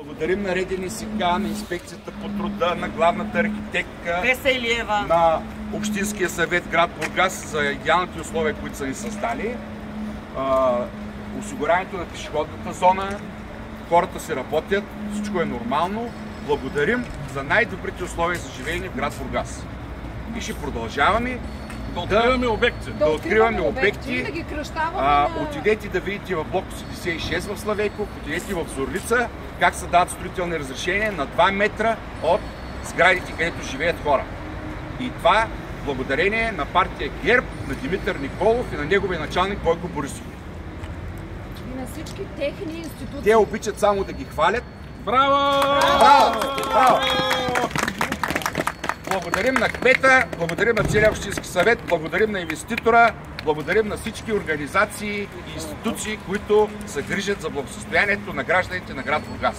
Благодарим на РДНСК, на Инспекцията по труда, на главната архитектка, Илиева, на Общинския съвет град Бургас за идеалните условия, които са ни създали. Осигуряването на пешеходната зона, хората си работят, всичко е нормално. Благодарим за най-добрите условия за живеене в град Бургас. И ще продължаваме да откриваме обекти. Да откриваме обекти. Да ги кръщаваме. Отидете да видите в блок 86 в Славейков, отидете в Зорница, как се дават строителни разрешения на 2 метра от сградите, където живеят хора. И това благодарение на партия ГЕРБ, на Димитър Николов и на неговия началник Бойко Борисов. И на всички техни институции. Те обичат само да ги хвалят. Браво! Браво! Браво! Благодарим на кмета, благодарим на целия Общински съвет, благодарим на инвеститора, благодарим на всички организации и институции, които се грижат за благосъстоянието на гражданите на град Бургас.